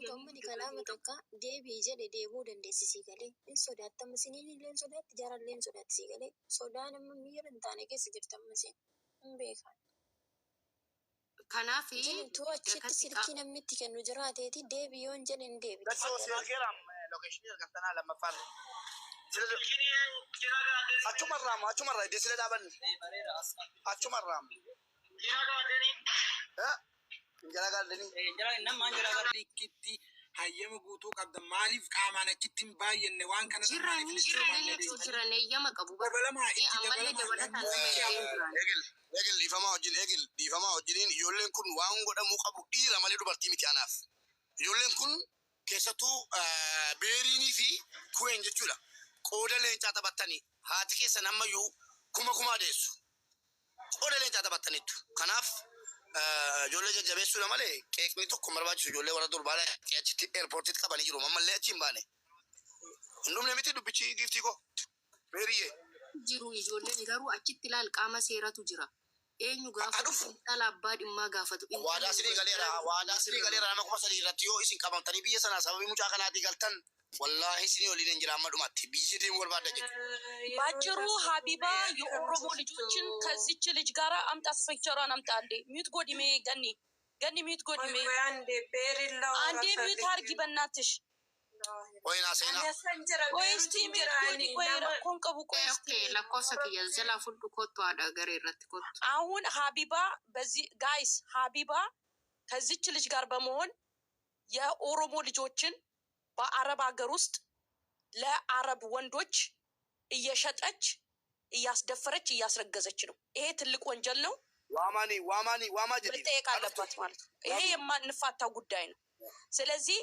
Tomni kalama takka deebii jedhe deebuu dandeessisii galee in sodaatama siniin illeen sodaatti jaaralleen sodaattisii galee sodaan amma miira hin taane keessa jirtamma siin hin beekan. Kanaaf tu achitti silkii namni itti kennu jiraateeti deebii yoon jedhe hin deebitu. Achumarraa iddoo sila dhaabanne. Achumarraa. Injala gaaldanii. Kitti hayyama guutuu qabda maaliif qaamaan achitti hin baay'anne waan kana jiran eeyyama qabu. Dabalamaa itti ammallee dabalataan Egil dhiifamaa wajjiniin ijoolleen kun waan godhamuu qabu dhiira malee dubartii miti anaaf. Ijoolleen kun keessattuu beeriinii fi kuween jechuudha. Qooda leencaa taphattanii haati keessan ammayyuu kuma deessu. Qooda leencaa taphattaniitu. Kanaaf ijoollee jajjabeessuudha malee qeeqni tokko barbaachisu ijoollee warra durbaadha achitti eerpoortiitti qabanii jiru. Ammallee achi hin baane. Hin dhumne miti dubbichi giiftii koo. Beeriyyee. Jiru ijoolleen garuu achitti ilaal qaama seeratu jira. Eenyu gaafatu dhala abbaa dhimmaa gaafatu. Waadaa sirii galeera nama kuma sadii irratti yoo isin qabamtanii biyya sanaa sababii mucaa kanaatii galtan wallahi isinii waliin hin jira amma dhumatti biyyi deemu barbaadda jedhu. ባጭሩ ሀቢባ የኦሮሞ ልጆችን ከዚች ልጅ ጋር አምጣ ፒክቸሯን አምጣ። አንዴ ሚዩት ጎዲሜ ገኒ ሚዩት ጎዲሜ አንዴ ሚዩት አርጊ በእናትሽ። ወይና ሴና ወይስቲ ሚዩት ጎዲ ቆይራ ኮንቀቡ ቆይስቲ ለኮሰክ የዘላ ፉልዱ ኮቶ አዳገር ይረት ኮቶ አሁን ሀቢባ በዚህ ጋይስ ሀቢባ ከዚች ልጅ ጋር በመሆን የኦሮሞ ልጆችን በአረብ ሀገር ውስጥ ለአረብ ወንዶች እየሸጠች እያስደፈረች እያስረገዘች ነው። ይሄ ትልቅ ወንጀል ነው። ዋማኒ መጠየቅ አለባት ማለት ነው። ይሄ የማንፋታው ጉዳይ ነው። ስለዚህ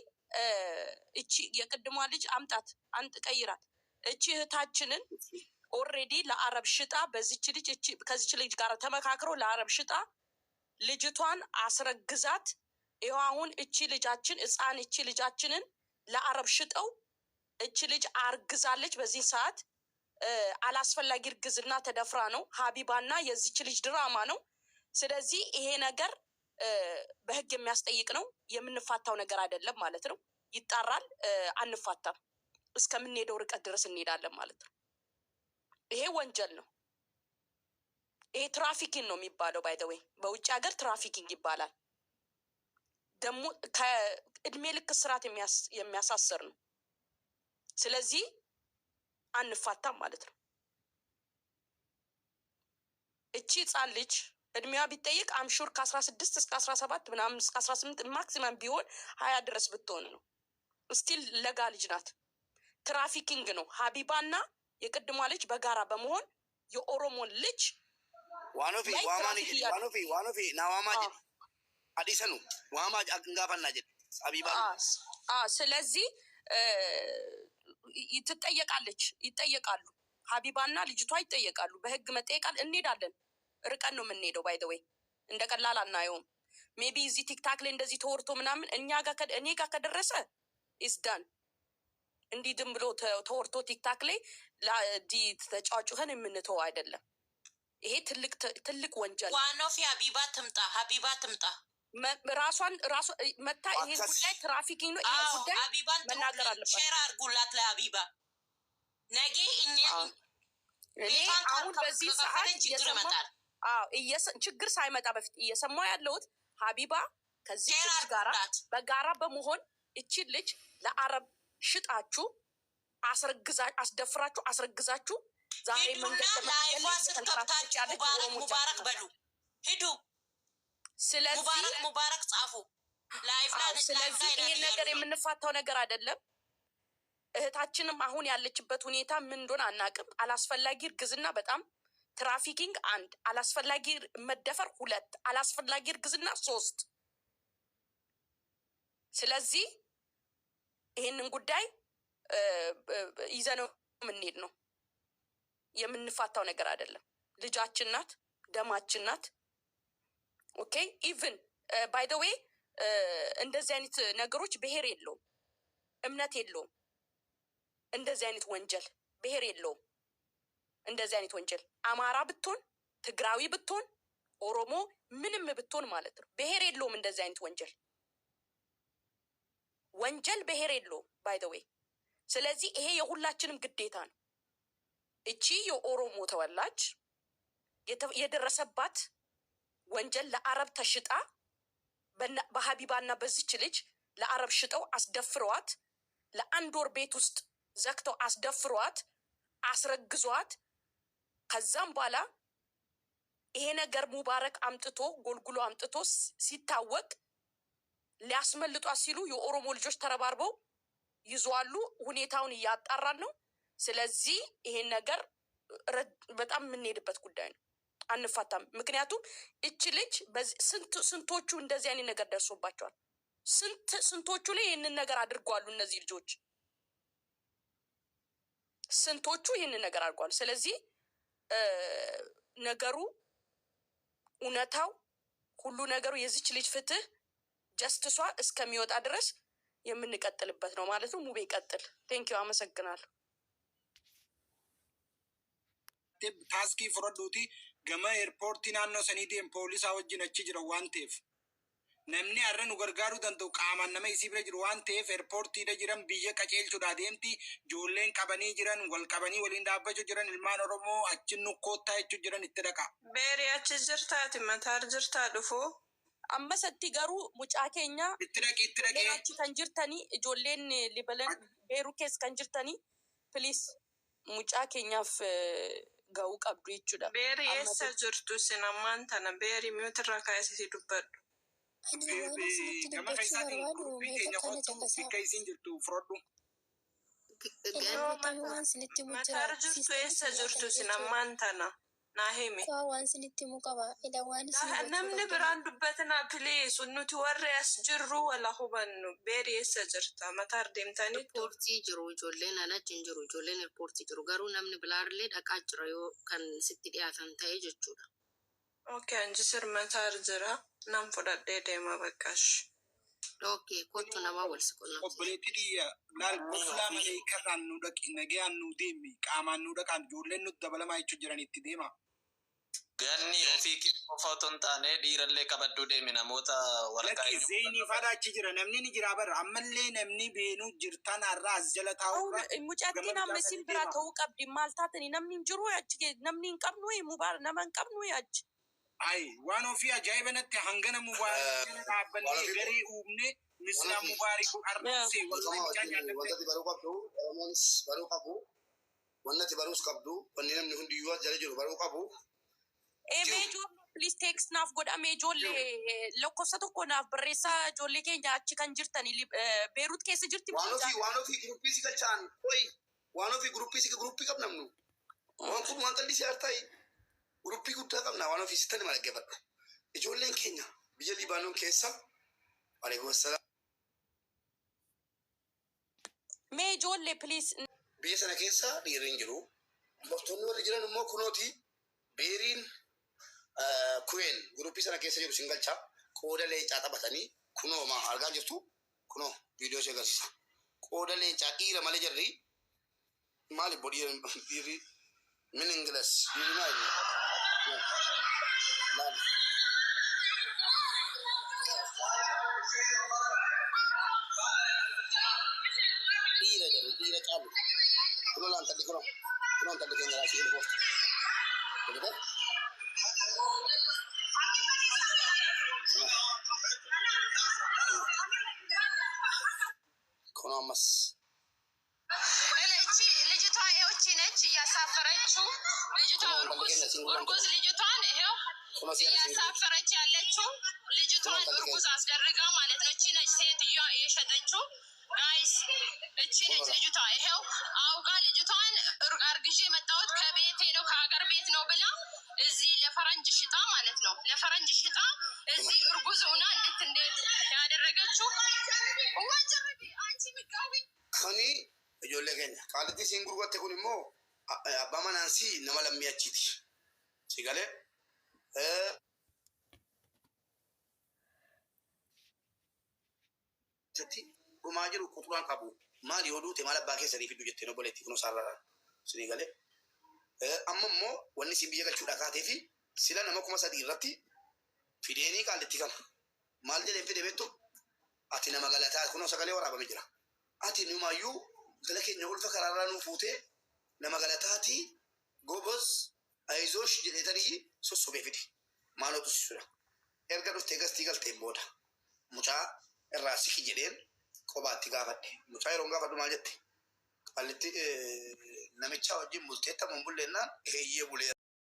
እቺ የቅድሟ ልጅ አምጣት ቀይራት። እቺ እህታችንን ኦልሬዲ ለአረብ ሽጣ በዚች ልጅ ከዚች ልጅ ጋር ተመካክሮ ለአረብ ሽጣ ልጅቷን አስረግዛት። ይኸው አሁን እቺ ልጃችን ሕፃን እቺ ልጃችንን ለአረብ ሽጠው እቺ ልጅ አርግዛለች። በዚህ ሰዓት አላስፈላጊ እርግዝና ተደፍራ ነው። ሀቢባና የዚች ልጅ ድራማ ነው። ስለዚህ ይሄ ነገር በህግ የሚያስጠይቅ ነው። የምንፋታው ነገር አይደለም ማለት ነው። ይጣራል። አንፋታም። እስከምንሄደው ርቀት ድረስ እንሄዳለን ማለት ነው። ይሄ ወንጀል ነው። ይሄ ትራፊኪንግ ነው የሚባለው። ባይ ዘ ዌይ በውጭ ሀገር ትራፊኪንግ ይባላል። ደግሞ ከእድሜ ልክ እስራት የሚያሳስር ነው። ስለዚህ አንፋታም ማለት ነው። እቺ ህፃን ልጅ እድሜዋ ቢጠይቅ አምሹር ከ16 እስከ 17 ምናምን እስከ 18 ማክሲመም ቢሆን 20 ድረስ ብትሆን ነው። ስቲል ለጋ ልጅ ናት። ትራፊኪንግ ነው። ሀቢባና የቅድሟ ልጅ በጋራ በመሆን የኦሮሞን ልጅ ዋኖፊ ናዋማ ጀ አዲሰኑ ዋማ እንጋፋና ጀ ሀቢባ ስለዚህ ይጠየቃሉ። ሀቢባና ልጅቷ ይጠየቃሉ። በህግ መጠየቃል። እንሄዳለን። ርቀን ነው የምንሄደው። ባይ ዘ ዌይ እንደ ቀላል አናየውም። ሜቢ እዚህ ቲክታክ ላይ እንደዚህ ተወርቶ ምናምን እኔ ጋር ከደረሰ ኢስዳን እንዲህ ድም ብሎ ተወርቶ ቲክታክ ላይ ተጫጩኸን የምንተው አይደለም። ይሄ ትልቅ ወንጀል። ዋናው ሀቢባ ትምጣ ራሷን መታ። ይሄ ጉዳይ ትራፊኪንግ ነው። ይሄ ጉዳይ መናገር አለባት። ሼር አድርጉላት ለሀቢባ ነገ እኔ አሁን በዚህ ሰዓት ችግር ሳይመጣ በፊት እየሰማሁ ያለሁት ሀቢባ ከዚህ ልጅ ጋራ በጋራ በመሆን እቺን ልጅ ለአረብ ሽጣችሁ አስደፍራችሁ አስረግዛችሁ ዛሬ መንገድ ሙባረክ በሉ ሂዱ። ስለዚህ ሙባረክ ጻፉ። ስለዚህ ይሄ ነገር የምንፋታው ነገር አይደለም። እህታችንም አሁን ያለችበት ሁኔታ ምን እንደሆነ አናውቅም። አላስፈላጊ እርግዝና በጣም ትራፊኪንግ 1፣ አላስፈላጊ መደፈር 2፣ አላስፈላጊ እርግዝና 3። ስለዚህ ይሄንን ጉዳይ ይዘነው የምንሄድ ነው። የምንፋታው ነገር አይደለም። ልጃችን ናት፣ ደማችን ናት። ኦኬ ኢቭን ባይ ዘ ዌይ እንደዚህ አይነት ነገሮች ብሔር የለውም፣ እምነት የለውም። እንደዚህ አይነት ወንጀል ብሔር የለውም። እንደዚህ አይነት ወንጀል አማራ ብትሆን፣ ትግራዊ ብትሆን፣ ኦሮሞ ምንም ብትሆን ማለት ነው ብሔር የለውም። እንደዚህ አይነት ወንጀል ወንጀል ብሔር የለውም ባይ ዘ ዌይ። ስለዚህ ይሄ የሁላችንም ግዴታ ነው። እቺ የኦሮሞ ተወላጅ የደረሰባት ወንጀል ለአረብ ተሽጣ በሀቢባና በዚች ልጅ ለአረብ ሽጠው አስደፍረዋት ለአንድ ወር ቤት ውስጥ ዘግተው አስደፍረዋት አስረግዟት ከዛም በኋላ ይሄ ነገር ሙባረክ አምጥቶ ጎልጉሎ አምጥቶ ሲታወቅ ሊያስመልጧት ሲሉ የኦሮሞ ልጆች ተረባርበው ይዟሉ። ሁኔታውን እያጣራን ነው። ስለዚህ ይሄን ነገር በጣም የምንሄድበት ጉዳይ ነው። አንፋታም። ምክንያቱም እቺ ልጅ ስንቶቹ እንደዚህ አይነት ነገር ደርሶባቸዋል። ስንቶቹ ላይ ይህንን ነገር አድርጓሉ። እነዚህ ልጆች ስንቶቹ ይህንን ነገር አድርጓሉ። ስለዚህ ነገሩ እውነታው ሁሉ ነገሩ የዚች ልጅ ፍትህ ጀስትሷ እስከሚወጣ ድረስ የምንቀጥልበት ነው ማለት ነው። ሙቤ ቀጥል። ቴንኪው አመሰግናለሁ። ታስኪ ፍረዱቲ ገመ ኤርፖርቲ ናኖ ሰኒዴን ፖሊሳ ወጅን አቺ ጅረ ዋን ቴፍ ነምኒ አረኑ ገርጋሩ ደንተው ቃማን ነመ ኢሲ ብረ ጅሩ ዋን ቴፍ ኤርፖርቲ ደ ጅረን ብየ ቀጨልቹዳ ዴምቲ ጆሌን ቀበኒ ጅረን ወል ቀበኒ ወሊን ዳበቹ ጅረን ilmaan oromoo achin nukkootaa jechu jiran itti dhaqa. Beeri achi jirtaati mataar jirtaa dhufu. Ammasatti garuu mucaa keenya itti dhaqee achi kan jirtanii ijoolleen libalan beeruu keessa kan jirtanii piliis mucaa keenyaaf ga'uu qabdu jechuudha. Beeri eessa jirtu isin ammaan tana beeri miutirraa kaasisii dubbadhu. gama keessaatiin gurbii keenya kottu bikka isin jirtu fudhadhu. Mataar jirtu eessa jirtu isin ammaan tana naa himi. Namni biraan dubbatinaa piliis nuti warri as jirru wala hubannu. Beeri eessa jirta mataar deemtanii Reportii jiru ijoolleen alachi hin jiru ijoolleen reportii jiru garuu namni bilaarillee dhaqaa jira yoo kan sitti dhiyaatan ta'e jechuudha. Okay, anjisir mataar jira nam fudhadhee deema baqqash. Okay, kottu nama wal siqonna. Obboleetti dhiyya laal qoflaa malee karraan nu dhaqi nagayaan nu deemi qaamaan nu dhaqaan ijoolleen nuti dabalamaa jechuun jiran itti deema. Ganni ofii qofa otoo hin taane dhiirallee qabaduu deemi namoota waraqaa Lakki zeenii fadhaa achi jira namni ni jira barra ammallee namni beenuu jirtan har'a as jala taa'uudha. Mucattiin amma isin bira ta'uu qabdi maal taatanii namni hin jiru achi namni hin qabnu mubaar nama hin qabnu achi. Ay waan ofii ajaa'ibanatti hangana mubaarii dhaabbanne garee uumne misla mubaariku arrabsee wallahi mucaa nyaatatte. Wantati baruu qabdu Oromoonis baruu qabu wannati baruus qabdu wanni namni hundiyyuu jala jiru baruu qabu. Meejoon please text naaf godhame ijoollee lakkoofsa tokko naaf barreessaa ijoollee keenya achi kan jirtanii Beerut keessa jirti. Waan ofii guruppii si galchaan hoy waan ofii guruppii qabnamnu waan kun waan qalli siyaar ta'e guruppii guddaa qabna waan ofii sittani malaggeeffadhu ijoolleen keenya biyya Libaanoon keessa waleekum assalaam. Mee ijoollee please. Biyya sana keessa dhiirri hin jiru loltoonni warri jiran immoo kunooti beeriin kuween guruppii sana keessa jiru singalchaa qooda leencaa taphatanii kunoo maa argaa jirtu kunoo viidiyoo si agarsiisa qooda leencaa dhiira malee jirri maali bodii dhiirri min ingilas dhiirri maali laali dhiira jirri dhiira caalu kunoo laan taddi kunoo taddi keenya raasii ilfoof ኮኖመስ እቺ ልጅቷ እቺ ነች እያሳፈረችው ልጅቷ እርጉዝ ልጅቷን ይሄው እያሳፈረች ያለችው ልጅቷን እርጉዝ አስደርጋ ማለት ነው። እቺ ነች ሴትዮዋ እየሸጠችው ጋይስ። እቺ ነች ልጅቷ ይሄው አውቃ ልጅቷን አርግዤ መጣሁት ከቤቴ ነው ከሀገር ቤት ነው ብላ እዚህ ለፈረንጅ ሽጣ ማለት ነው። ለፈረንጅ ሽጣ እዚህ እርጉዝ ሆና እንዴት ያደረገችው ወንጀል አንቺ ምጋቢ ከኒ ijoollee keenya qaalitti isiin gurguratte kun immoo abbaa manaansi nama lammii achiiti si galee dhumaa jiru quxuraan qabu maal yoo duute maal abbaa keessanii fiddu jettee obboleetti kun saarraa si galee amma immoo wanni si biyya galchuudha kaatee fi sila nama 3,000 irratti fideenii qaalitti kana maal jedheen fide beektu ati nama galataa kunoo sagalee waraabame jira. Ati numayyuu intala keenya ulfa karaarraa nuu fuutee nama galataati gobos aizosh jedhetanii sossobee fidi. Maaloo tussisuudha. Erga dhuftee gastii galteen booda mucaa irraa siki jedheen qobaatti gaafadhe. Mucaa yeroo gaafadhu maal jette? Qallitti namicha wajjin bulteetta mun bulleennaan eeyyee bulee